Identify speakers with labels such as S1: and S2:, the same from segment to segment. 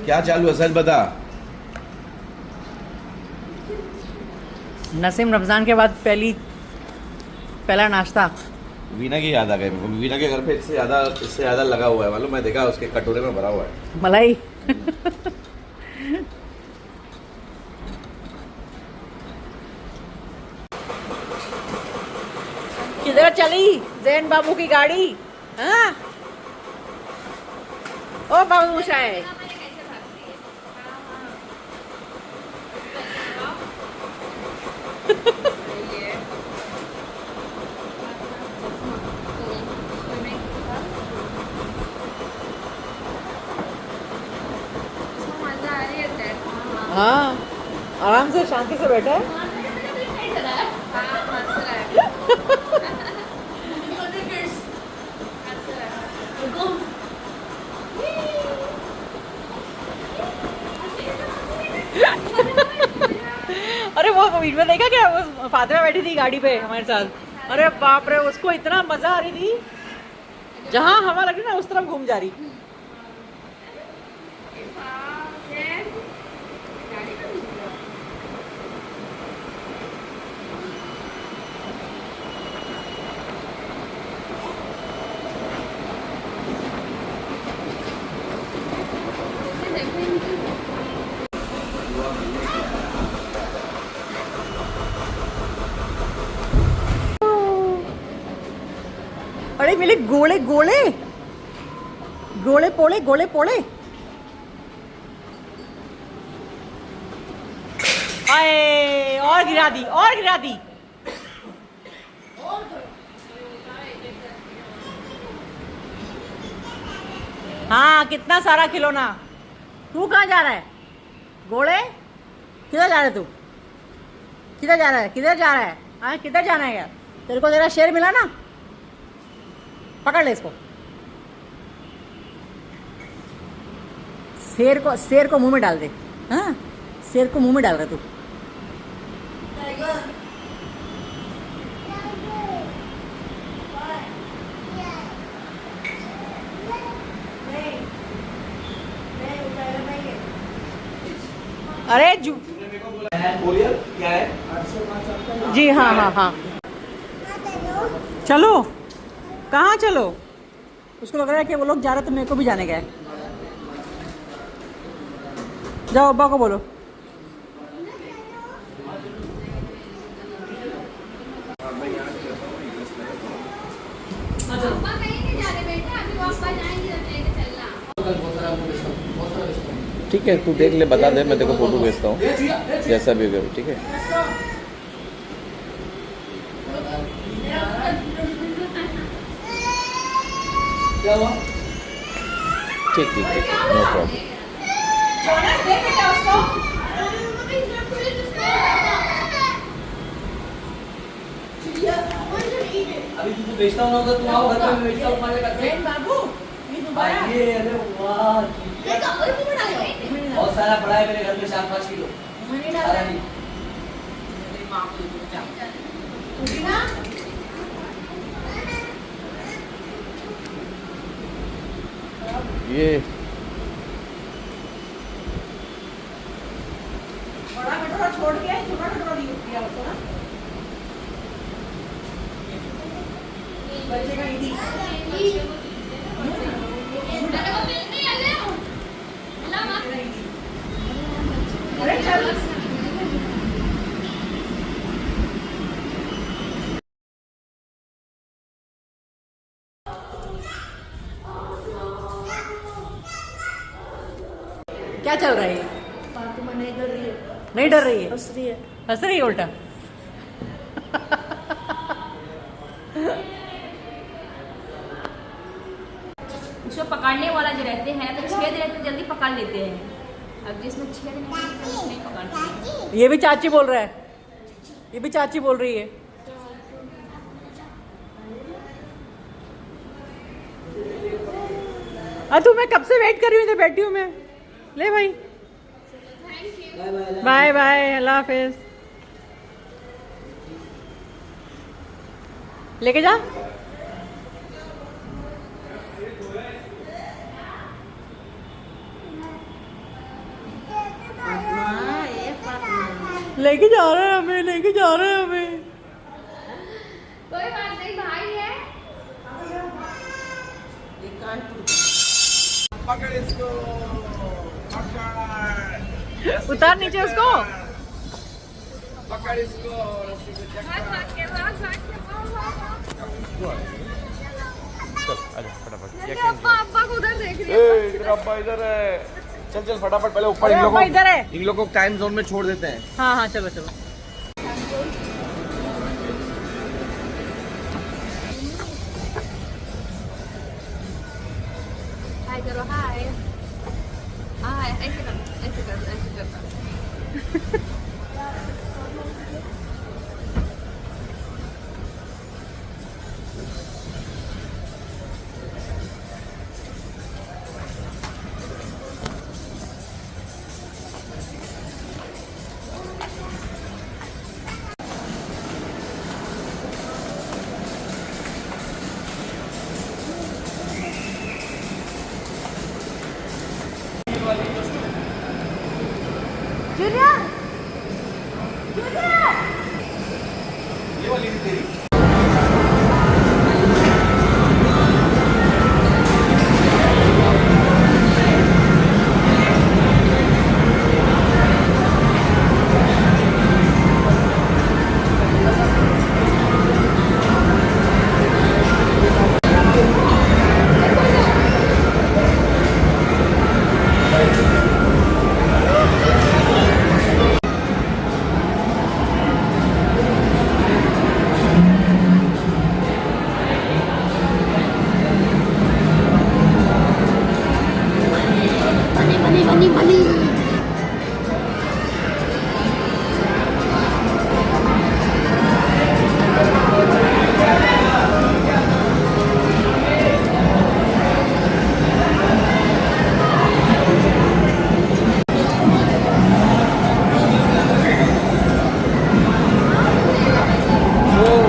S1: क्या चालू है सच बता।
S2: नसीम रमज़ान के बाद पहला नाश्ता।
S1: वीना की याद आ गई मेरे को। वीना के घर पे इससे ज़्यादा लगा हुआ है मालूम। मैं देखा उसके कटोरे में भरा हुआ है
S2: मलाई। किधर चली जैन बाबू की गाड़ी? हाँ ओ बाबू शायद हाँ आराम से शांति से बैठा है। अरे वो वीडियो देखा क्या? वो फातिमा बैठी थी गाड़ी पे हमारे साथ। अरे बाप रे, उसको इतना मजा आ रही थी। जहाँ हवा लगी ना उस तरफ घूम जा रही। अरे मिले गोले गोले गोले पोले गोले पोले। आए और गिरा दी और गिरा दी। हाँ कितना सारा खिलौना। तू कहाँ जा रहा है गोले? किधर जा रहा है तू? किधर जा रहा है? किधर जा रहा है? हाँ किधर जाना है यार? तेरे को तेरा शेर मिला ना, पकड़ ले इसको। शेर को मुंह में डाल दे। हाँ शेर को मुंह में डाल रहा तू। अरे
S1: क्या है?
S2: जी हाँ हाँ हाँ चलो। कहाँ चलो? उसको लग रहा है कि वो लोग जा रहे तो मेरे को भी जाने का है। जाओ अब्बा को बोलो।
S1: ठीक है तू देख ले, बता दे, मैं तेरे को फोटो भेजता हूँ जैसा भी होगा। ठीक है ठीक ठीक ठीक नो प्रॉब्लम।
S3: अभी तुझको बेचता हूँ ना, तुम आओ घर पे, मैं बेचता हूँ तुम्हारे घर पे।
S2: बाबू
S3: ये अरे वाह बहुत सारा पड़ा है मेरे घर में, 4-5 किलो सारा नहीं।
S1: ये
S2: बड़ा कटोरा छोड़ के छोटा कटोरा दिया उसको ना। बच्चे का ईदी। अरे चल क्या चल रहा है?
S4: फातिमा नहीं डर रही है,
S2: नहीं डर रही है?
S4: हंस रही है।
S2: हंस रही है उल्टा।
S4: उसमें पकड़ने वाला जो रहते हैं तो छेद रहते जल्दी पकड़ लेते हैं, अब जिसमें छेद नहीं रहते वो नहीं पकड़ते।
S2: ये भी चाची बोल रहा है, ये भी चाची बोल रही है। तू मैं कब से वेट कर रही हूँ, इधर बैठी हूँ मैं। ले भाई, बाय बाय, अल्लाह हाफिज। लेके जा। लेके जा रहा है हमें, लेके जा रहा है हमें।
S4: कोई बात नहीं, भाई है।
S1: पकड़ इसको, पकड़।
S2: उतार नीचे उसको।
S1: पकड़ इसको, रस्सी को चल आजा फटाफट।
S4: पापा को उधर देख रही
S1: ए तेरा अब्बा इधर है, चल चल फटाफट पहले ऊपर इन लोगों
S2: इधर है।
S1: इन लोगों को टाइम जोन में छोड़ देते हैं।
S2: हाँ हाँ चलो चलो।
S4: हाय करो, हाय हाय, ऐसे कर, ऐसे कर, ऐसे कर।
S1: ये वाली भी तेरी।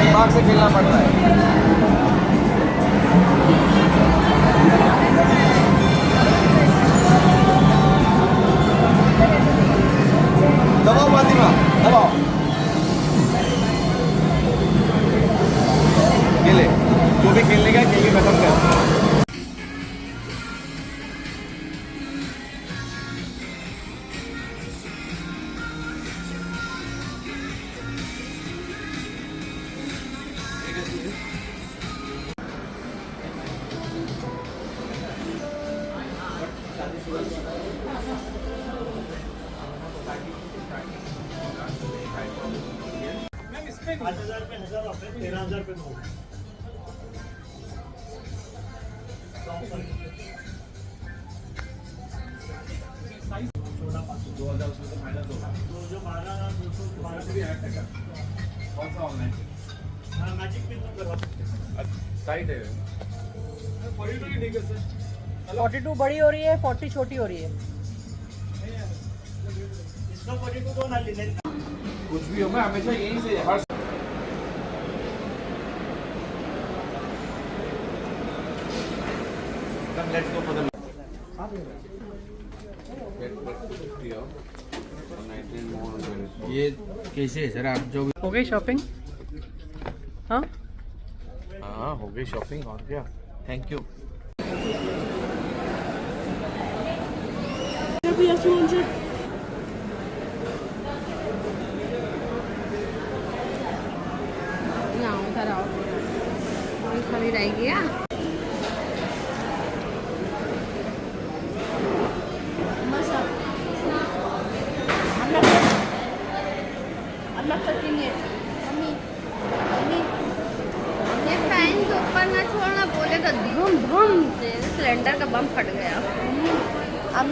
S1: दिमाग से खेलना पड़ता है। दबाओ फातिमा, दबाओ। खेले, जो भी खेलने का खेल के खत्म कर। टाइट है।
S2: 42 बड़ी हो रही है, 40 छोटी हो रही है।
S1: कुछ भी हो, मैं हमेशा यहीं से हर लेट्स गो फॉर द ये कैसे है सर? आप जो
S2: हो गई शॉपिंग? हाँ
S1: हाँ हो गई शॉपिंग, और क्या। Thank you.
S4: खाली रह गया। ये फैन के ऊपर ना छोड़ना, बोले
S5: तो धूम धूम से सिलेंडर का बम फट गया। अब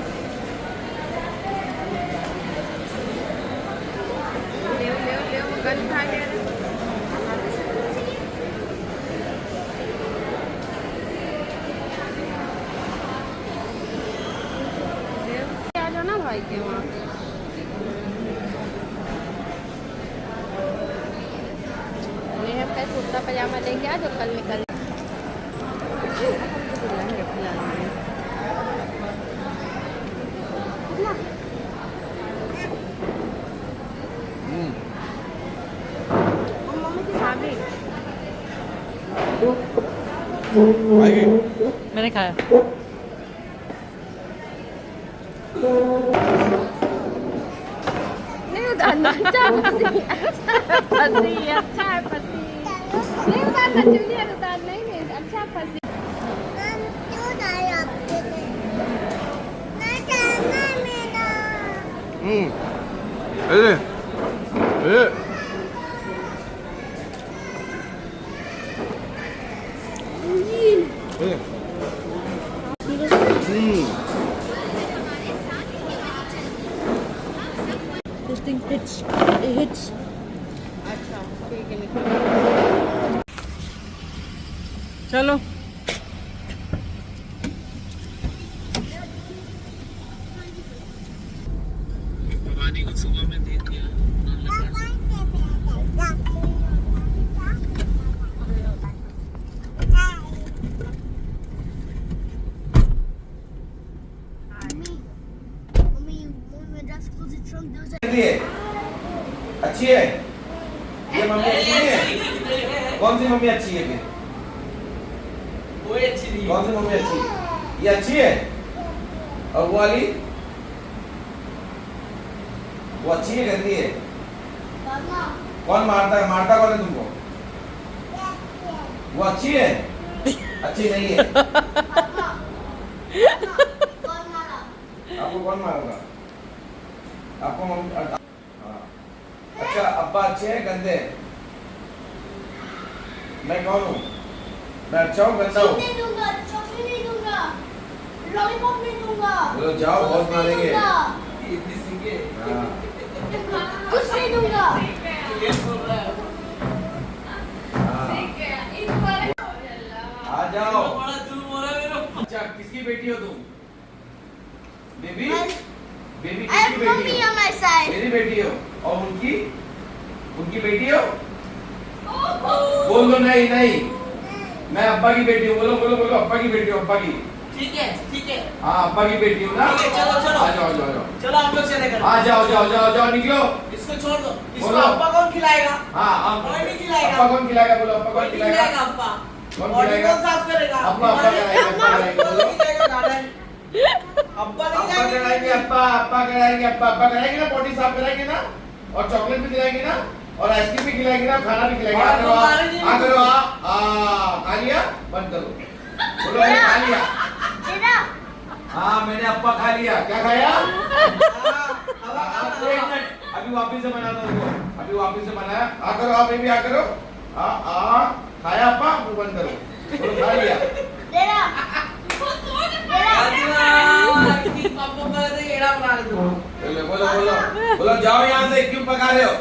S5: ले गल खा गया। आ जाओ ना भाई के वहाँ। कुर्ता पजामा लेके आ जो कल निकल। मम्मी की शादी
S2: मैंने खाया।
S5: नहीं उतारना। अच्छा फंसी अच्छा है फंसी नहीं उतारना जूलियट उतार नहीं अच्छा फंसी।
S2: This thing hits. It hits.
S5: अच्छा ठीक है निकल।
S2: चलो
S1: अच्छी है ये मम्मी अच्छी है। कौन सी मम्मी अच्छी है फिर?
S3: कोई अच्छी नहीं है।
S1: कौन सी मम्मी अच्छी है? ये अच्छी है और वो वाली वो अच्छी है गंदी है? कौन मारता है? मारता कौन है तुमको? वो अच्छी है? अच्छी नहीं है। आपको कौन मारेगा? आपको मम्मी? हाँ। अच्छा अब्बा अच्छे हैं गंदे? मैं कौन हूँ? मैं अच्छा हूँ गंदा हूँ?
S5: लॉलीपॉप नहीं दूंगा।
S1: बोलो जाओ बहुत मारेंगे।
S3: इतनी सीखे।
S1: हाँ।
S5: कुछ नहीं दूंगा।
S3: ये बोल रहा है।
S1: आ जाओ।
S3: बड़ा जुल्म हो रहा है मेरे ऊपर।
S1: अच्छा किसकी बेटी हो तुम? बेबी? बेबी
S5: I have
S1: किसकी
S5: mommy
S1: बेटी हो?
S5: on my side.
S1: मेरी बेटी हो और उनकी? उनकी बेटी हो? बोल दो नहीं नहीं मैं अब्बा की बेटी हूँ। बोलो बोलो बोलो अब्बा की बेटी हो। अब्बा की
S3: ठीक है ठीक है।
S1: हाँ अब्बा की बेटी हूँ ना।
S3: ठीक है, चलो, चलो।
S1: आ जाओ आ जाओ आ जाओ
S3: चलो हम लोग चले गए।
S1: आ जाओ जाओ जाओ जाओ निकलो।
S3: इसको छोड़ दो। इसको
S1: बोलो।
S3: अब्बा कौन खिलाएगा?
S1: हाँ अब
S3: कोई नहीं खिलाएगा।
S1: अब्बा कौन खिलाएगा? बोलो अब्बा
S3: कोई
S1: कौन
S3: नहीं
S1: खिलाएगा?
S3: खिलाएगा अब्बा।
S1: कौन
S3: बॉडी
S1: खिलाएगा?
S3: कौन साफ करेगा?
S1: अब्बा अब्बा कराएंगे अब्बा कराएंगे।
S3: अब्बा नहीं जाएगा गार्डन। अब्बा नहीं
S1: अब्बा
S3: जाएंगे।
S1: कराएंगे अब्बा अब्बा कराएंगे अब्बा कराएंगे ना। बॉडी साफ कराएंगे ना और चॉकलेट भी खिलाएंगे ना और आइसक्रीम भी खिलाएंगे ना खाना भी खिलाएंगे।
S3: और
S1: आ करो
S3: तुम्हारे लिए
S1: आ करो आ खा लिया बंद करो। बोलो मैंने खा लिया। हाँ मैंने अब्बा खा लिया। क्या खाया? एक मिनट अभी वापिस से बनाता हूँ। अभी वापिस से बनाया। आ करो आप भी आ करो। खाया अब्बा मुंह बंद करो। बोलो खा लिया। बोलो बोलो बोलो बोलो जाओ यहाँ से। क्यों पका रहे हो?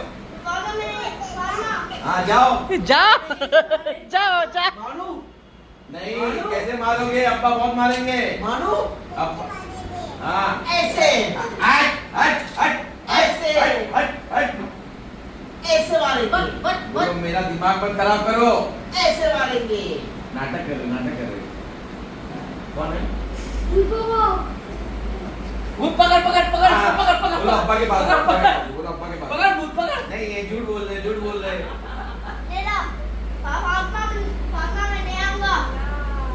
S1: हाँ जाओ।
S2: जाओ जाओ जाओ।
S3: मानू
S1: नहीं कैसे मारोगे? अब्बा बहुत मारेंगे।
S3: मानू
S1: अब्बा हाँ
S3: ऐसे
S1: हट हट हट
S3: ऐसे
S1: हट हट हट।
S3: ऐसे मारेंगे।
S1: बोलो मेरा दिमाग मत खराब करो।
S3: ऐसे मारेंगे।
S1: नाटक कर रहे कौन है?
S3: भूत पकड़ पकड़ पकड़
S1: हाँ,
S3: पकड़ पकड़
S1: बोलो अब्बा के पास
S3: पकड़ पकड़
S1: बोलो अब्बा के पास।
S3: पकड़ भूत पकड़।
S1: नहीं ये झूठ बोल रहे झूठ बोल रहे।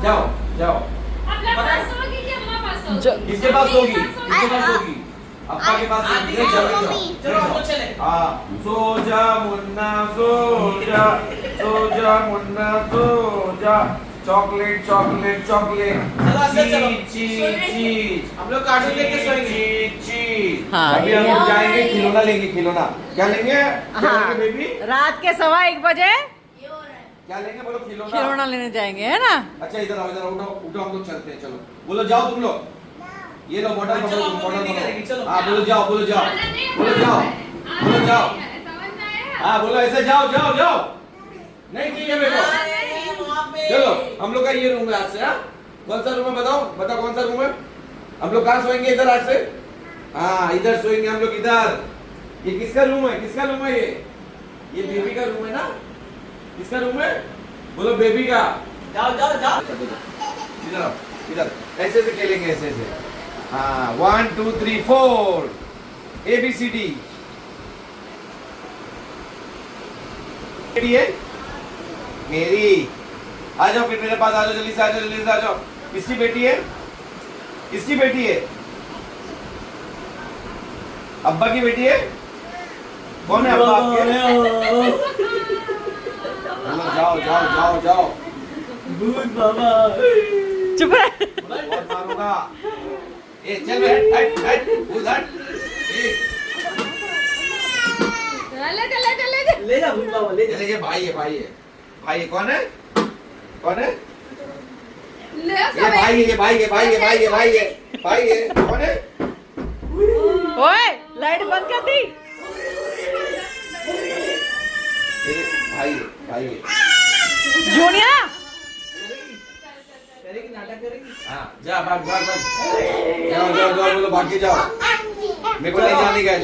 S1: जाओ जाओ। किसके पास होगी? किसके पास होगी? अब्बा के पास होगी।
S3: चलो,
S1: चलो
S3: चलो, चलो, हम लोग चले।
S1: हाँ सो जा मुन्ना सो जा मुन्ना सो जा। चॉकलेट चॉकलेट चॉकलेट
S3: चलो, अंदर चलो।
S1: चीज
S3: हम लोग कार्टून देख के सोएंगे।
S1: चीज।
S2: हाँ,
S1: अभी हम लोग जाएंगे खिलौना लेंगे। खिलौना क्या लेंगे?
S2: हाँ
S1: बेबी
S2: रात के 1:15 बजे
S1: क्या लेंगे बोलो?
S2: खिलौना लेने जाएंगे, है ना?
S1: अच्छा इधर आओ, उठो उठो, हम लोग चलते हैं, चलो बोलो जाओ तुम लोग, ये लो बॉटल पकड़ो,
S3: चलो,
S1: तुम बॉटल
S3: नहीं करेंगे,
S1: पकड़ो।
S3: चलो।
S1: हाँ बोलो जाओ, बोलो जाओ,
S5: आना नहीं है,
S1: बोलो जाओ, बोलो जाओ।
S5: समझ में आया?
S1: हाँ बोलो ऐसे जाओ जाओ जाओ, नहीं चाहिए मेरे को। चलो हम लोग का ये रूम है आज से। हाँ कौन सा रूम है बताओ, बताओ कौन सा रूम है? हम लोग कहाँ सोएंगे इधर आज से? हाँ इधर सोएंगे हम लोग, इधर। ये किसका रूम है? किसका रूम है ये बेबी का रूम है ना? किसका रूम है? बोलो बेबी का।
S3: जाओ जाओ जाओ।
S1: इधर आओ, इधर ऐसे ऐसे खेलेंगे, ऐसे ऐसे। हाँ 1 2 3 4 ABCD। है मेरी। आ जाओ फिर मेरे पास, आ जाओ जल्दी से, आ जाओ जल्दी से, आ जाओ। किसकी बेटी है? किसकी बेटी है? अब्बा की बेटी है? कौन है अब्बा आपके? बोलो जाओ जाओ जाओ जाओ।
S3: भूत बाबा।
S2: चुप रह।
S1: बहुत मारूंगा। ए चल हट हट हट, भूत हट। ए,
S5: ले जा, ले जा, ले जा।
S3: ले जा भूत बाबा, ले जा।
S1: ये भाई है, भाई है, भाई है। कौन है? कौन है?
S5: ले
S1: ये
S5: सब
S1: भाई है, ये भाई है, भाई है, भाई है, भाई है, भाई है। कौन है?
S2: ओए लाइट बंद कर दी।
S1: ये भाई है, भाई है।
S2: जूनिया
S3: करेगी, नाटक करेगी।
S1: हाँ जा भाग भाग भाग, जाओ जाओ जाओ, बोलो भाग के जाओ, मेरे को नहीं जाने का है।